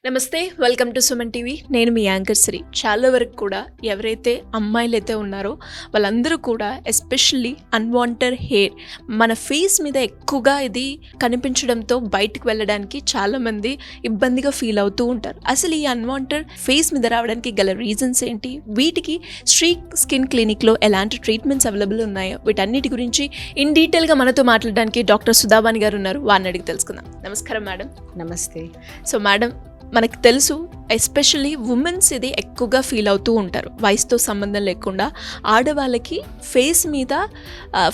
నమస్తే, welcome to Suman TV. నేను మీ anchor Shri. చాలా వరకు కూడా ఎవరైతే అమ్మాయిలైతే ఉన్నారో వాళ్ళందరూ కూడా ఎస్పెషల్లీ అన్వాంటెడ్ హెయిర్ మన ఫేస్ మీద ఎక్కువగా ఇది కనిపించడంతో బయటకు వెళ్ళడానికి చాలామంది ఇబ్బందిగా ఫీల్ అవుతూ ఉంటారు. అసలు ఈ అన్వాంటెడ్ ఫేస్ మీద రావడానికి గల రీజన్స్ ఏంటి, వీటికి శ్రీ స్కిన్ క్లినిక్లో ఎలాంటి ట్రీట్మెంట్స్ అవైలబుల్ ఉన్నాయో వీటన్నిటి గురించి ఇన్ డీటెయిల్గా మనతో మాట్లాడడానికి డాక్టర్ సుధావాణి గారు ఉన్నారు. వారిని అడిగి తెలుసుకుందాం. నమస్కారం మేడం. నమస్తే. సో మేడం, మనకు తెలుసు ఎస్పెషల్లీ ఉమెన్స్ ఇది ఎక్కువగా ఫీల్ అవుతూ ఉంటారు. వయసుతో సంబంధం లేకుండా ఆడవాళ్ళకి ఫేస్ మీద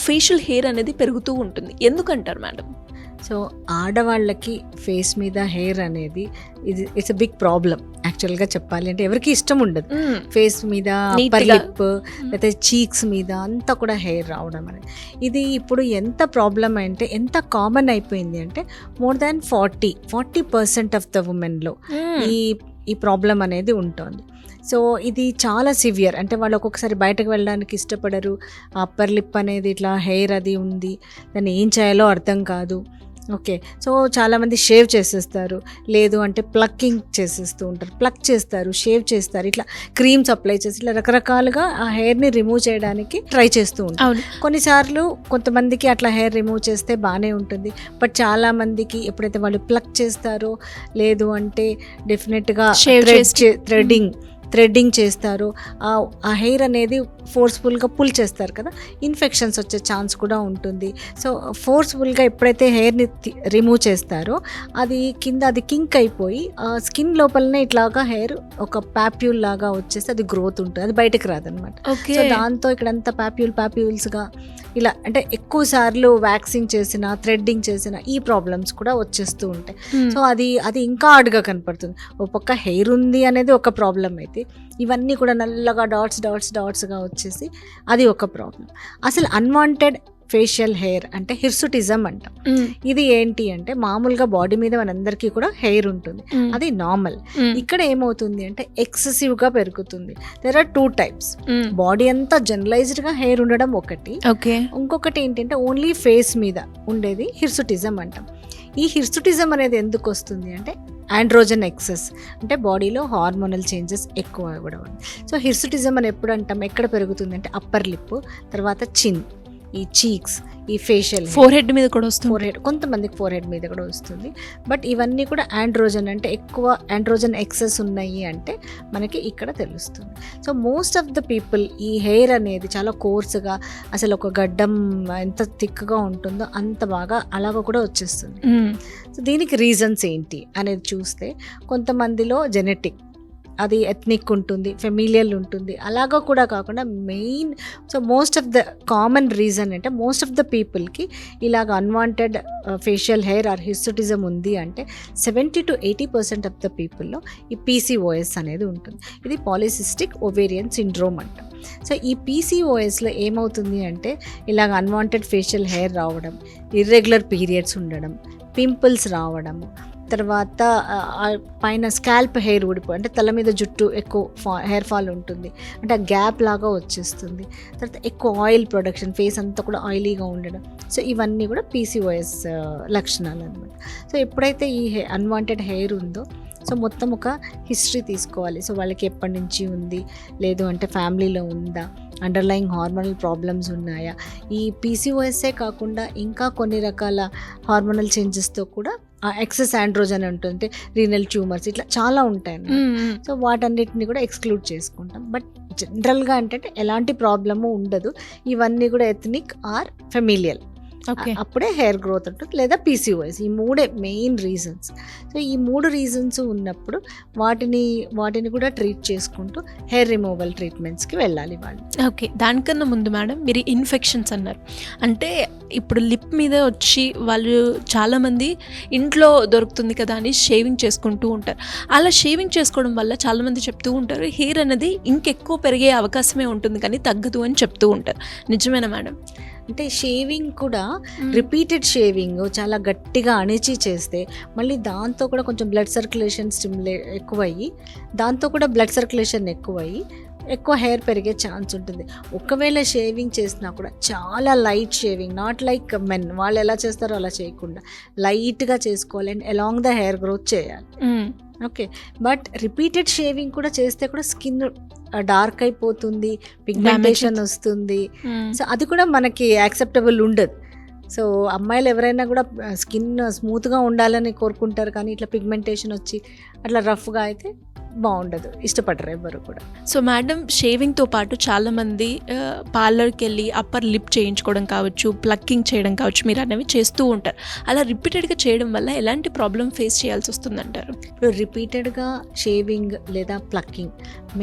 ఫేషియల్ హెయిర్ అనేది పెరుగుతూ ఉంటుంది. ఎందుకంటారు మేడం? సో ఆడవాళ్ళకి ఫేస్ మీద హెయిర్ అనేది ఇట్స్ అ బిగ్ ప్రాబ్లం. యాక్చువల్గా చెప్పాలి అంటే ఎవరికి ఇష్టం ఉండదు ఫేస్ మీద, అప్పర్ లిప్ లేకపోతే చీక్స్ మీద అంతా కూడా హెయిర్ రావడం అనేది. ఇది ఇప్పుడు ఎంత ప్రాబ్లం అంటే ఎంత కామన్ అయిపోయింది అంటే మోర్ దాన్ 40% ఆఫ్ ద ఉమెన్లో ఈ ప్రాబ్లం అనేది ఉంటుంది. సో ఇది చాలా సివియర్. అంటే వాళ్ళు ఒక్కొక్కసారి బయటకు వెళ్ళడానికి ఇష్టపడరు. అప్పర్ లిప్ అనేది ఇట్లా హెయిర్ అది ఉంది, దాన్ని ఏం చేయాలో అర్థం కాదు. ఓకే, సో చాలామంది షేవ్ చేసేస్తారు, లేదు అంటే ప్లక్కింగ్ చేసేస్తూ ఉంటారు. ప్లక్ చేస్తారు, షేవ్ చేస్తారు, ఇట్లా క్రీమ్స్ అప్లై చేసి ఇట్లా రకరకాలుగా ఆ హెయిర్ని రిమూవ్ చేయడానికి ట్రై చేస్తూ ఉంటారు. కొన్నిసార్లు కొంతమందికి అట్లా హెయిర్ రిమూవ్ చేస్తే బాగానే ఉంటుంది. బట్ చాలామందికి ఎప్పుడైతే వాళ్ళు ప్లక్ చేస్తారో, లేదు అంటే డెఫినెట్గా థ్రెడ్డింగ్ చేస్తారో ఆ హెయిర్ అనేది ఫోర్స్ఫుల్గా పుల్ చేస్తారు కదా, ఇన్ఫెక్షన్స్ వచ్చే ఛాన్స్ కూడా ఉంటుంది. సో ఫోర్స్ఫుల్గా ఎప్పుడైతే హెయిర్ని రిమూవ్ చేస్తారో అది కింద అది కింక్ అయిపోయి స్కిన్ లోపలనే ఇట్లాగా హెయిర్ ఒక ప్యాప్యూల్ లాగా వచ్చేసి అది గ్రోత్ ఉంటుంది, అది బయటకు రాదనమాట. సో దాంతో ఇక్కడంతా ప్యాప్యూల్స్గా ఇలా అంటే ఎక్కువ సార్లు వ్యాక్సింగ్ చేసిన, థ్రెడ్డింగ్ చేసిన ఈ ప్రాబ్లమ్స్ కూడా వచ్చేస్తూ ఉంటాయి. సో అది ఇంకా హార్డ్గా కనపడుతుంది. ఒక పక్క హెయిర్ ఉంది అనేది ఒక ప్రాబ్లం అయితే ఇవన్నీ కూడా నల్లగా డాట్స్గా వచ్చేసి అది ఒక ప్రాబ్లం. అసలు అన్వాంటెడ్ ఫేషియల్ హెయిర్ అంటే హిర్సుటిజం అంటాం. ఇది ఏంటి అంటే మామూలుగా బాడీ మీద మనందరికీ కూడా హెయిర్ ఉంటుంది, అది నార్మల్. ఇక్కడ ఏమవుతుంది అంటే ఎక్సెసివ్గా పెరుగుతుంది. There are 2 types. బాడీ అంతా జనరలైజ్డ్గా హెయిర్ ఉండడం ఒకటి, ఇంకొకటి ఏంటంటే ఓన్లీ ఫేస్ మీద ఉండేది హిర్సుటిజం అంటాం. ఈ హిర్సుటిజం అనేది ఎందుకు వస్తుంది అంటే ఆండ్రోజన్ ఎక్సెస్, అంటే బాడీలో హార్మోనల్ చేంజెస్ ఎక్కువ అవ్వడం. సో హిర్సుటిజం అని ఎప్పుడు అంటాం, ఎక్కడ పెరుగుతుంది అంటే అప్పర్ లిప్, తర్వాత చిన్, ఈ చీక్స్, ఈ ఫేషియల్ ఫోర్హెడ్ మీద కూడా వస్తుంది. కొంతమందికి ఫోర్హెడ్ మీద కూడా వస్తుంది. బట్ ఇవన్నీ కూడా ఆండ్రోజన్, అంటే ఎక్కువ ఆండ్రోజన్ ఎక్సెస్ ఉన్నాయి అంటే మనకి ఇక్కడ తెలుస్తుంది. So most of the people ఈ హెయిర్ అనేది చాలా కోర్సుగా, అసలు ఒక గడ్డం ఎంత థిక్గా ఉంటుందో అంత బాగా అలాగ కూడా వచ్చేస్తుంది. సో దీనికి రీజన్స్ ఏంటి అనేది చూస్తే కొంతమందిలో జెనెటిక్, అది ఎథ్నిక్ ఉంటుంది, ఫెమిలియల్ ఉంటుంది, అలాగా కూడా కాకుండా main. So most of the common reason అంటే మోస్ట్ ఆఫ్ ద పీపుల్కి ఇలాగ unwanted facial hair or hirsutism ఉంది అంటే 70 to 80% ఆఫ్ ద పీపుల్లో ఈ PCOS అనేది ఉంటుంది. ఇది పాలిసిస్టిక్ ఓవేరియన్ సిండ్రోమ్ అంటాం. సో ఈ PCOSలో ఏమవుతుంది అంటే ఇలాగ అన్వాంటెడ్ ఫేషియల్ హెయిర్ రావడం, ఇర్రెగ్యులర్ పీరియడ్స్ ఉండడం, పింపుల్స్ రావడము, తర్వాత పైన స్కాల్ప్ హెయిర్ ఊడిపో, అంటే తల మీద జుట్టు ఎక్కువ హెయిర్ ఫాల్ ఉంటుంది, అంటే ఆ గ్యాప్ లాగా వచ్చేస్తుంది. తర్వాత ఎక్కువ ఆయిల్ ప్రొడక్షన్, ఫేస్ అంతా కూడా ఆయిలీగా ఉండడం. సో ఇవన్నీ కూడా PCOS లక్షణాలు అనమాట. సో ఎప్పుడైతే ఈ అన్వాంటెడ్ హెయిర్ ఉందో సో మొత్తం ఒక హిస్టరీ తీసుకోవాలి. సో వాళ్ళకి ఎప్పటి నుంచి ఉంది, లేదు అంటే ఫ్యామిలీలో ఉందా, అండర్లయింగ్ హార్మోనల్ ప్రాబ్లమ్స్ ఉన్నాయా, ఈ PCOSఏ కాకుండా ఇంకా కొన్ని రకాల హార్మోనల్ చేంజెస్తో కూడా ఎక్సెస్ ఆండ్రోజన్ ఉంటుంది, రీనల్ ట్యూమర్స్, ఇట్లా చాలా ఉంటాయి. సో వాటన్నిటిని కూడా ఎక్స్క్లూడ్ చేసుకుంటాం. బట్ జనరల్గా అంటే ఎలాంటి ప్రాబ్లము ఉండదు. ఇవన్నీ కూడా ఎథ్నిక్ ఆర్ ఫెమిలియల్, అప్పుడే హెయిర్ గ్రోత్ ఉంటుంది, లేదా PCOS. ఈ 3 మెయిన్ రీజన్స్. సో ఈ 3 రీజన్స్ ఉన్నప్పుడు వాటిని కూడా ట్రీట్ చేసుకుంటూ హెయిర్ రిమూవల్ ట్రీట్మెంట్స్కి వెళ్ళాలి వాళ్ళు. ఓకే, దానికన్నా ముందు మేడం మీరు ఇన్ఫెక్షన్స్ అన్నారు. అంటే ఇప్పుడు లిప్ మీద వచ్చి వాళ్ళు చాలామంది ఇంట్లో దొరుకుతుంది కదా అని షేవింగ్ చేసుకుంటూ ఉంటారు. అలా షేవింగ్ చేసుకోవడం వల్ల చాలామంది చెప్తూ ఉంటారు హెయిర్ అనేది ఇంకెక్కువ పెరిగే అవకాశమే ఉంటుంది కానీ తగ్గదు అని చెప్తూ ఉంటారు. నిజమేనా మేడం? అంటే షేవింగ్ కూడా రిపీటెడ్ షేవింగ్ చాలా గట్టిగా అణిచి చేస్తే మళ్ళీ దాంతో కూడా కొంచెం బ్లడ్ సర్క్యులేషన్ ఎక్కువయ్యి, దాంతో కూడా బ్లడ్ సర్క్యులేషన్ ఎక్కువయ్యి ఎక్కువ హెయిర్ పెరిగే ఛాన్స్ ఉంటుంది. ఒకవేళ షేవింగ్ చేసినా కూడా చాలా light shaving, not like men, వాళ్ళు ఎలా చేస్తారో అలా చేయకుండా లైట్గా చేసుకోవాలి and along the hair growth చేయాలి. ఓకే. బట్ రిపీటెడ్ షేవింగ్ కూడా చేస్తే కూడా స్కిన్ డార్క్ అయిపోతుంది, పిగ్మెంటేషన్ వస్తుంది. సో అది కూడా మనకి యాక్సెప్టబుల్ ఉండదు. సో అమ్మాయిలు ఎవరైనా కూడా స్కిన్ స్మూత్గా ఉండాలని కోరుకుంటారు, కానీ ఇట్లా పిగ్మెంటేషన్ వచ్చి అట్లా రఫ్గా అయితే బాగుండదు, ఇష్టపడరు ఎవరు కూడా. సో మేడం, షేవింగ్తో పాటు చాలామంది పార్లర్కి వెళ్ళి అప్పర్ లిప్ చేయించుకోవడం కావచ్చు, ప్లక్కింగ్ చేయడం కావచ్చు, మీరు అనేవి చేస్తూ ఉంటారు. అలా రిపీటెడ్గా చేయడం వల్ల ఎలాంటి ప్రాబ్లం ఫేస్ చేయాల్సి వస్తుందంటారు? ఇప్పుడు రిపీటెడ్గా షేవింగ్ లేదా plucking,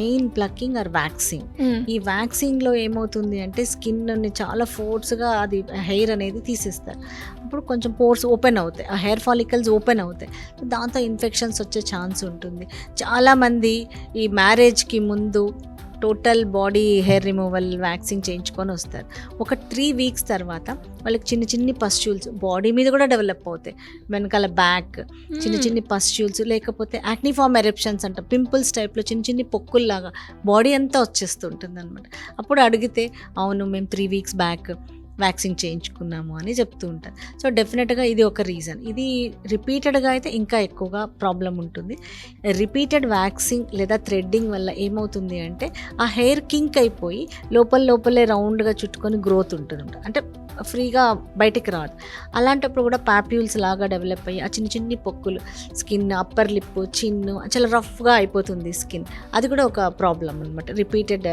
main plucking or waxing. ఈ వ్యాక్సింగ్లో ఏమవుతుంది అంటే స్కిన్ని చాలా ఫోర్స్గా అది హెయిర్ అనేది తీసేస్తారు. అప్పుడు కొంచెం పోర్స్ ఓపెన్ అవుతాయి, ఆ హెయిర్ ఫాలికల్స్ ఓపెన్ అవుతాయి. దాంతో ఇన్ఫెక్షన్స్ వచ్చే ఛాన్స్ ఉంటుంది. చాలామంది ఈ మ్యారేజ్కి ముందు total body hair removal waxing చేయించుకొని వస్తారు. ఒక 3 weeks తర్వాత వాళ్ళకి చిన్న చిన్ని పస్ట్యూల్స్ బాడీ మీద కూడా డెవలప్ అవుతాయి. వెనకాల బ్యాక్ చిన్న చిన్ని పస్ట్యూల్స్, లేకపోతే యాక్నిఫార్మ్ ఎరప్షన్స్ అంట, పింపుల్స్ టైప్లో చిన్న చిన్ని పొక్కుల్లాగా బాడీ అంతా వచ్చేస్తుంటుంది అనమాట. అప్పుడు అడిగితే అవును మేము 3 weeks బ్యాక్ వ్యాక్సింగ్ చేయించుకున్నాము అని చెప్తూ ఉంటారు. సో డెఫినెట్గా ఇది ఒక రీజన్. ఇది రిపీటెడ్గా అయితే ఇంకా ఎక్కువగా ప్రాబ్లం ఉంటుంది. రిపీటెడ్ వ్యాక్సింగ్ లేదా థ్రెడ్డింగ్ వల్ల ఏమవుతుంది అంటే ఆ హెయిర్ కింక్ అయిపోయి లోపలే రౌండ్గా చుట్టుకొని గ్రోత్ ఉంటుంది, అంటే ఫ్రీగా బయటికి రాదు. అలాంటప్పుడు కూడా పాప్యూల్స్ లాగా డెవలప్ అయ్యి ఆ చిన్న చిన్ని పొక్కులు, స్కిన్ అప్పర్ లిప్, చిన్ను చాలా రఫ్గా అయిపోతుంది స్కిన్. అది కూడా ఒక ప్రాబ్లం అనమాట రిపీటెడ్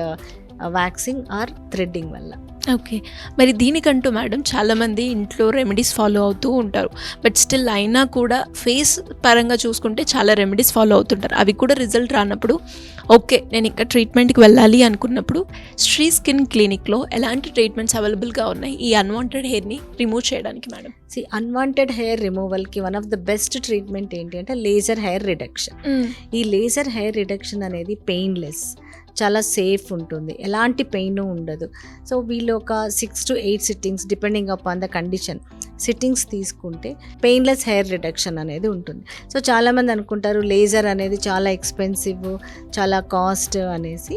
వ్యాక్సింగ్ ఆర్ థ్రెడ్డింగ్ వల్ల. ఓకే. మరి దీనికంటూ మేడం చాలామంది ఇంట్లో రెమెడీస్ ఫాలో అవుతూ ఉంటారు. బట్ స్టిల్ అయినా కూడా ఫేస్ పరంగా చూసుకుంటే చాలా రెమెడీస్ ఫాలో అవుతుంటారు. అవి కూడా రిజల్ట్ రానప్పుడు ఓకే నేను ఇంకా ట్రీట్మెంట్కి వెళ్ళాలి అనుకున్నప్పుడు శ్రీ స్కిన్ క్లినిక్లో ఎలాంటి ట్రీట్మెంట్స్ అవైలబుల్గా ఉన్నాయి ఈ అన్వాంటెడ్ హెయిర్ని రిమూవ్ చేయడానికి మేడం? అన్వాంటెడ్ హెయిర్ రిమూవల్కి one of the best treatment ఏంటి అంటే లేజర్ హెయిర్ రిడక్షన్. ఈ లేజర్ హెయిర్ రిడక్షన్ అనేది పెయిన్లెస్, చాలా సేఫ్ ఉంటుంది, ఎలాంటి పెయిన్ ఉండదు. సో వీళ్ళు ఒక 6 to 8 sittings depending upon the condition sittings తీసుకుంటే పెయిన్లెస్ హెయిర్ రిడక్షన్ అనేది ఉంటుంది. సో చాలామంది అనుకుంటారు లేజర్ అనేది చాలా ఎక్స్పెన్సివ్, చాలా కాస్ట్ అనేసి.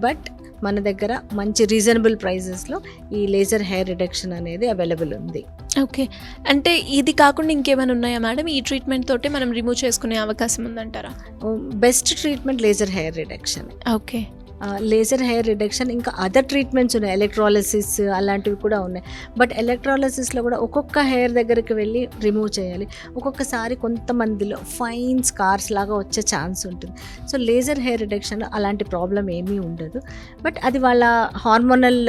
బట్ మన దగ్గర మంచి రీజనబుల్ ప్రైజెస్లో ఈ లేజర్ హెయిర్ రిడక్షన్ అనేది అవైలబుల్ ఉంది. ఓకే. అంటే ఇది కాకుండా ఇంకేమైనా ఉన్నాయా మేడం? ఈ ట్రీట్మెంట్ తోటి మనం రిమూవ్ చేసుకునే అవకాశం ఉందంటారా? Best treatment laser hair reduction. Okay. Laser hair reduction ఇంకా అదర్ ట్రీట్మెంట్స్ ఉన్నాయి, ఎలక్ట్రాలసిస్ అలాంటివి కూడా ఉన్నాయి. బట్ ఎలక్ట్రాలసిస్లో కూడా ఒక్కొక్క హెయిర్ దగ్గరికి వెళ్ళి రిమూవ్ చేయాలి. ఒక్కొక్కసారి కొంతమందిలో ఫైన్ స్కార్స్ లాగా వచ్చే ఛాన్స్ ఉంటుంది. సో లేజర్ హెయిర్ రిడక్షన్లో అలాంటి ప్రాబ్లం ఏమీ ఉండదు. బట్ అది వాళ్ళ హార్మోనల్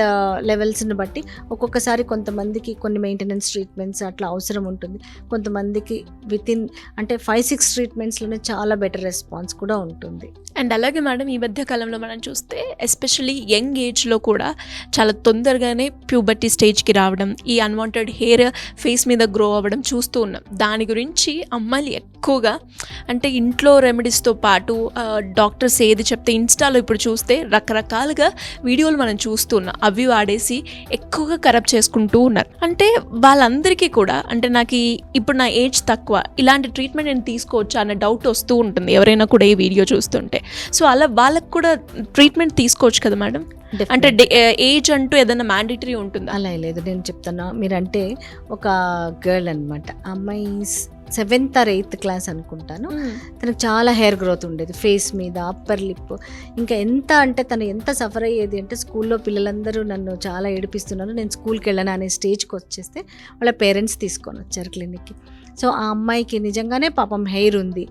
లెవెల్స్ని బట్టి ఒక్కొక్కసారి కొంతమందికి కొన్ని మెయింటెనెన్స్ ట్రీట్మెంట్స్ అట్లా అవసరం ఉంటుంది. కొంతమందికి వితిన్ అంటే 5-6 ట్రీట్మెంట్స్లోనే చాలా బెటర్ రెస్పాన్స్ కూడా ఉంటుంది. అండ్ అలాగే మేడం ఈ మధ్య కాలంలో మనం చూస్తే ఎస్పెషల్లీ యంగ్ ఏజ్లో కూడా చాలా తొందరగానే ప్యూబర్టీ స్టేజ్కి రావడం, ఈ అన్వాంటెడ్ హెయిర్ ఫేస్ మీద గ్రో అవ్వడం చూస్తూ ఉన్నాం. దాని గురించి అమ్మాయిలు ఎక్కువగా అంటే ఇంట్లో రెమెడీస్తో పాటు డాక్టర్స్ ఏది చెప్తే ఇన్స్టాలో ఇప్పుడు చూస్తే రకరకాలుగా వీడియోలు మనం చూస్తున్నాం, అవి వాడేసి ఎక్కువగా కరప్ట్ చేసుకుంటూ ఉన్నారు. అంటే వాళ్ళందరికీ కూడా అంటే నాకు ఇప్పుడు నా ఏజ్ తక్కువ, ఇలాంటి ట్రీట్మెంట్ నేను తీసుకోవచ్చా అన్న డౌట్ వస్తూ ఉంటుంది ఎవరైనా కూడా ఈ వీడియో చూస్తుంటే. సో అలా వాళ్ళకు కూడా ట్రీట్మెంట్ తీసుకోవచ్చు కదా మేడం? అంటే ఏజ్ అంటూ ఏదైనా మ్యాండేటరీ ఉంటుందా? అలా లేదు, నేను చెప్తాను. మీరంటే ఒక గర్ల్ అనమాట, అమ్మాయి 7th or 8th class అనుకుంటాను. తనకు చాలా హెయిర్ గ్రోత్ ఉండేది ఫేస్ మీద, అప్పర్ లిప్. ఇంకా ఎంత అంటే తను ఎంత సఫర్ అయ్యేది అంటే స్కూల్లో పిల్లలందరూ నన్ను చాలా ఏడిపిస్తున్నారు, నేను స్కూల్కి వెళ్ళను అనే స్టేజ్కి వచ్చేస్తే వాళ్ళ పేరెంట్స్ తీసుకొని వచ్చారు క్లినిక్కి. సో ఆ అమ్మాయికి నిజంగానే పాపం హెయిర్ ఉంది,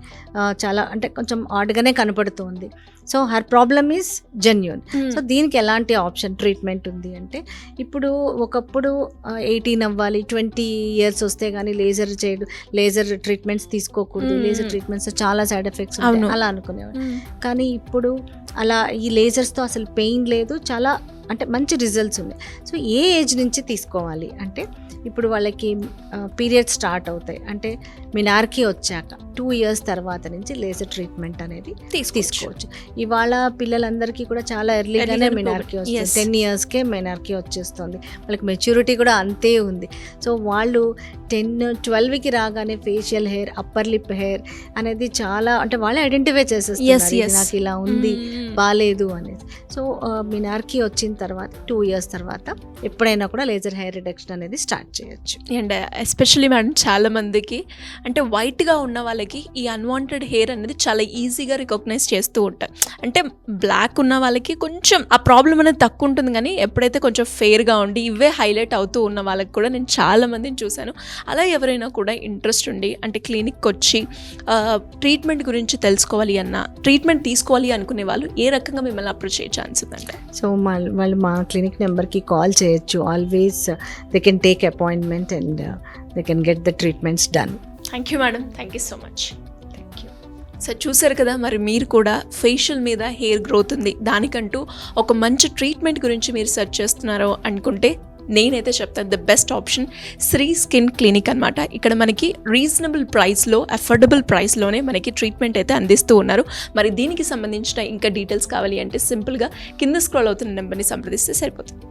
చాలా అంటే కొంచెం ఆడ్గానే కనపడుతుంది. So her problem is genuine. So దీనికి ఎలాంటి ఆప్షన్ ట్రీట్మెంట్ ఉంది అంటే ఇప్పుడు ఒకప్పుడు 18 అవ్వాలి, 20 years వస్తే కానీ లేజర్ ట్రీట్మెంట్స్ తీసుకోకూడదు, లేజర్ ట్రీట్మెంట్స్ చాలా సైడ్ ఎఫెక్ట్స్ ఉంటాయి అలా అనుకునేవాడు. కానీ ఇప్పుడు అలా ఈ లేజర్స్తో అసలు పెయిన్ లేదు, చాలా అంటే మంచి రిజల్ట్స్ ఉన్నాయి. సో ఏ ఏజ్ నుంచి తీసుకోవాలి అంటే ఇప్పుడు వాళ్ళకి పీరియడ్స్ స్టార్ట్ అవుతాయి అంటే మినార్కీ వచ్చాక 2 years తర్వాత నుంచి లేజర్ ట్రీట్మెంట్ అనేది తీసుకోవచ్చు. ఇవాళ పిల్లలందరికీ కూడా చాలా ఎర్లీగానే మినార్కీ వస్తుంది, 10 yearsకే మినార్కీ వచ్చేస్తుంది, వాళ్ళకి మెచ్యూరిటీ కూడా అంతే ఉంది. సో వాళ్ళు 10-12కి రాగానే facial hair, upper lip hair అనేది చాలా అంటే వాళ్ళే ఐడెంటిఫై చేసేస్తున్నారు, నాకు ఇలా ఉంది బాగాలేదు అనేది. సో మినార్కీ వచ్చిన తర్వాత 2 years తర్వాత ఎప్పుడైనా కూడా లేజర్ హెయిర్ రిడక్షన్ అనేది స్టార్ట్ చేయొచ్చు. అండ్ ఎస్పెషల్లీ మేడం చాలామందికి అంటే వైట్గా ఉన్న వాళ్ళకి ఈ అన్వాంటెడ్ హెయిర్ అనేది చాలా ఈజీగా రికగ్నైజ్ చేస్తూ ఉంటారు. అంటే బ్లాక్ ఉన్న వాళ్ళకి కొంచెం ఆ ప్రాబ్లం అనేది తక్కువ ఉంటుంది, కానీ ఎప్పుడైతే కొంచెం ఫెయిర్గా ఉండి ఇవే హైలైట్ అవుతూ ఉన్న వాళ్ళకి కూడా నేను చాలామందిని చూశాను. అలా ఎవరైనా కూడా ఇంట్రెస్ట్ ఉండి అంటే క్లినిక్కి వచ్చి ట్రీట్మెంట్ గురించి తెలుసుకోవాలి అన్న, ట్రీట్మెంట్ తీసుకోవాలి అనుకునే వాళ్ళు ఏ రకంగా మిమ్మల్ని అప్రోచ్ చేయ ఛాన్స్ ఉందంటే? సో వాళ్ళు మా క్లినిక్ నెంబర్కి కాల్ చేయొచ్చు. Always they can take appointment and they can get the treatments done. Thank you madam, thank you so much. Thank you. So చూసారు కదా, మరి మీరు కూడా ఫేషియల్ మీద హెయిర్ గ్రోత్ ఉంది, దానికంటూ ఒక మంచి ట్రీట్మెంట్ గురించి మీరు సెర్చ్ చేస్తున్నారో అనుకుంటే నేనైతే చెప్తాను the best option Sri skin clinic అనమాట. ఇక్కడ మనకి రీజనబుల్ ప్రైస్లో, అఫోర్డబుల్ ప్రైస్లోనే మనకి ట్రీట్మెంట్ అయితే అందిస్తూ ఉన్నారు. మరి దీనికి సంబంధించిన ఇంకా డీటెయిల్స్ కావాలి అంటే సింపుల్గా కింద స్క్రోల్ అవుతున్న నెంబర్ని సంప్రదిస్తే సరిపోతుంది.